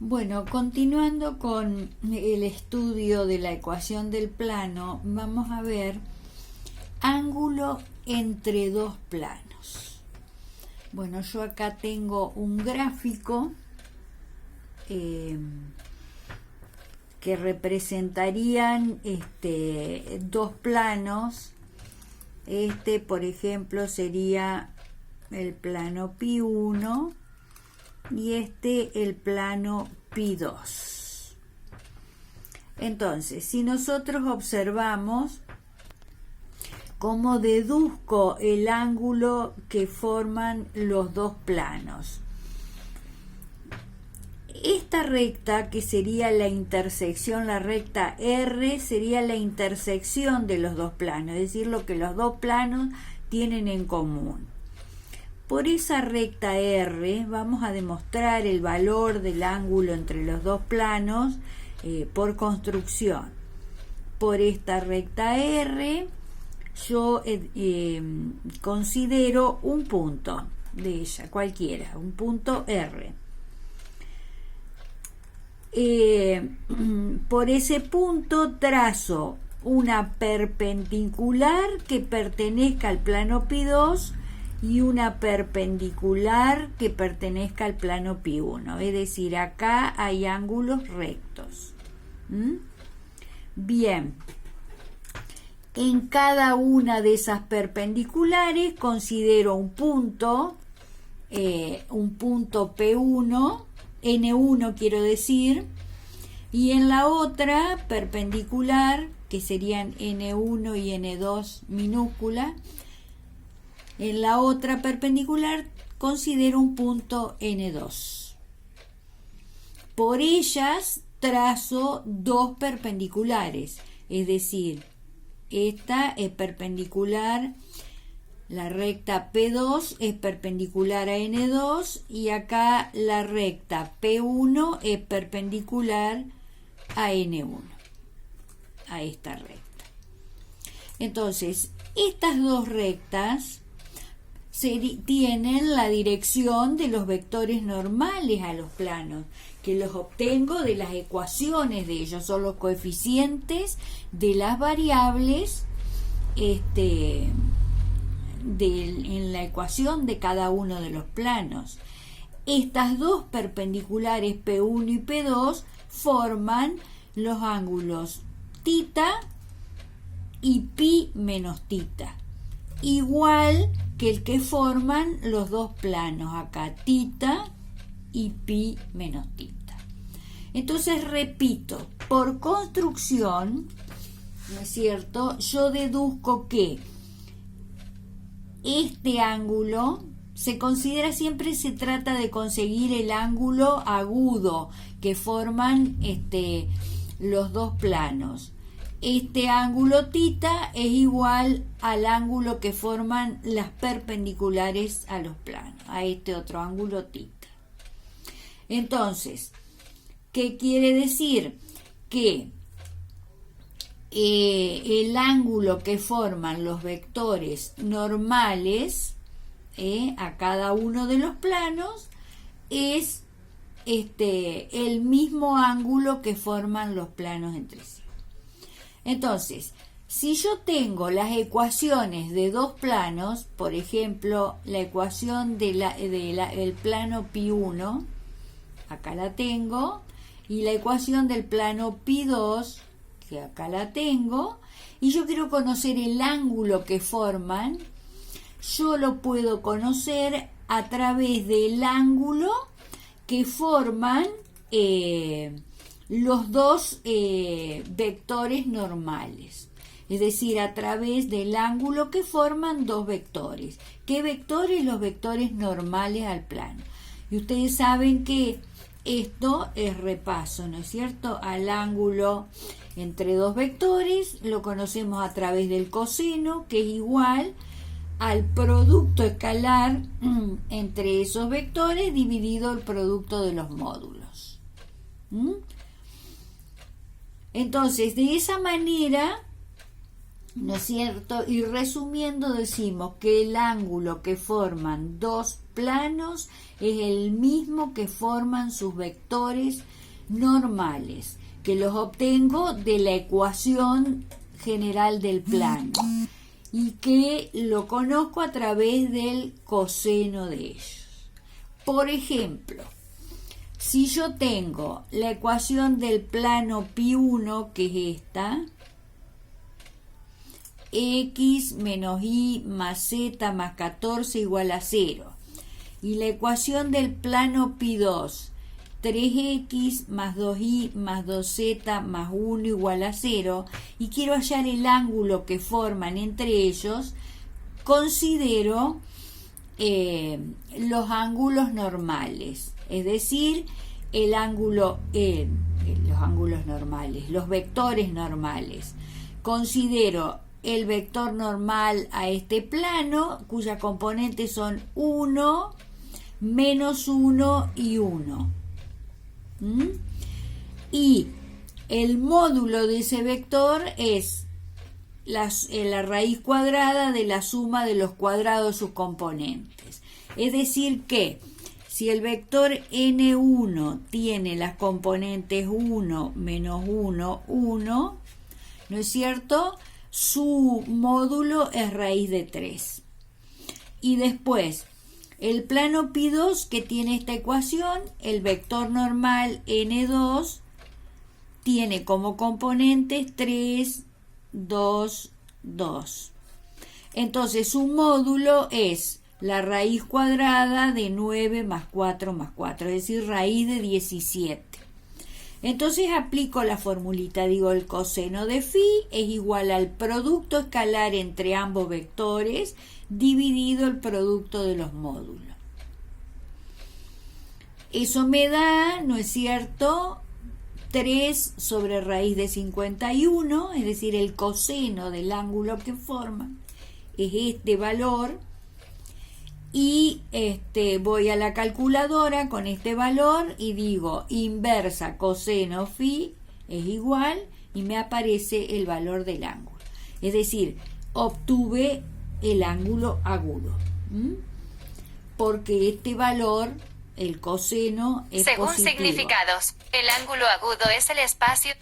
Bueno, continuando con el estudio de la ecuación del plano, vamos a ver ángulo entre dos planos. Bueno, yo acá tengo un gráfico que representarían dos planos. Por ejemplo, sería el plano Pi1 y el plano Pi2. Entonces, si nosotros observamos cómo deduzco el ángulo que forman los dos planos, esta recta, que sería la intersección, la recta R, sería la intersección de los dos planos, es decir, lo que los dos planos tienen en común. Por esa recta R vamos a demostrar el valor del ángulo entre los dos planos por construcción. Por esta recta R yo considero un punto de ella, cualquiera, un punto R. Por ese punto trazo una perpendicular que pertenezca al plano Pi2 y una perpendicular que pertenezca al plano Pi1, es decir, acá hay ángulos rectos. Bien, en cada una de esas perpendiculares considero un punto P1, N1 quiero decir, y en la otra perpendicular, que serían N1 y N2 minúscula, en la otra perpendicular considero un punto N2. Por ellas trazo dos perpendiculares, es decir, esta es perpendicular, la recta P2 es perpendicular a N2 y acá la recta P1 es perpendicular a N1, a esta recta. Entonces, estas dos rectas tienen la dirección de los vectores normales a los planos, que los obtengo de las ecuaciones de ellos, son los coeficientes de las variables en la ecuación de cada uno de los planos. Estas dos perpendiculares P1 y P2 forman los ángulos θ y pi menos θ, igual que el que forman los dos planos acá, θ y pi menos θ. Entonces repito, por construcción, ¿no es cierto?, yo deduzco que este ángulo se considera, siempre se trata de conseguir el ángulo agudo que forman los dos planos. Este ángulo θ es igual al ángulo que forman las perpendiculares a los planos, a este otro ángulo θ. Entonces, ¿qué quiere decir? Que el ángulo que forman los vectores normales a cada uno de los planos es el mismo ángulo que forman los planos entre sí. Entonces, si yo tengo las ecuaciones de dos planos, por ejemplo, la ecuación del plano Pi1, acá la tengo, y la ecuación del plano Pi2, que acá la tengo, y yo quiero conocer el ángulo que forman, yo lo puedo conocer a través del ángulo que forman los dos vectores normales, es decir, a través del ángulo que forman dos vectores. ¿Qué vectores? Los vectores normales al plano. Y ustedes saben que esto es repaso, ¿no es cierto?, al ángulo entre dos vectores, lo conocemos a través del coseno, que es igual al producto escalar entre esos vectores dividido el producto de los módulos. Entonces, de esa manera, ¿no es cierto?, y resumiendo, decimos que el ángulo que forman dos planos es el mismo que forman sus vectores normales, que los obtengo de la ecuación general del plano y que lo conozco a través del coseno de ellos. Por ejemplo, si yo tengo la ecuación del plano π1, que es esta, x menos y más z más 14 igual a 0, y la ecuación del plano π2, 3x más 2y más 2z más 1 igual a 0, y quiero hallar el ángulo que forman entre ellos, considero los ángulos normales, es decir, el ángulo, los ángulos normales, los vectores normales. Considero el vector normal a este plano, cuya componentes son 1, menos 1 y 1. Y el módulo de ese vector es la raíz cuadrada de la suma de los cuadrados de sus componentes. Es decir que si el vector n1 tiene las componentes 1, menos 1, 1, ¿no es cierto?, su módulo es raíz de 3. Y después, el plano π2 que tiene esta ecuación, el vector normal n2 tiene como componentes 3, 2, 2. Entonces su módulo es la raíz cuadrada de 9 más 4 más 4, es decir, raíz de 17. Entonces aplico la formulita, digo, el coseno de phi es igual al producto escalar entre ambos vectores dividido el producto de los módulos. Eso me da, ¿no es cierto?, 3 sobre raíz de 51, es decir, el coseno del ángulo que forman es este valor, y voy a la calculadora con este valor y digo inversa coseno phi es igual, y me aparece el valor del ángulo, es decir, obtuve el ángulo agudo, porque este valor, el coseno, es según positivo. Significados, el ángulo agudo es el espacio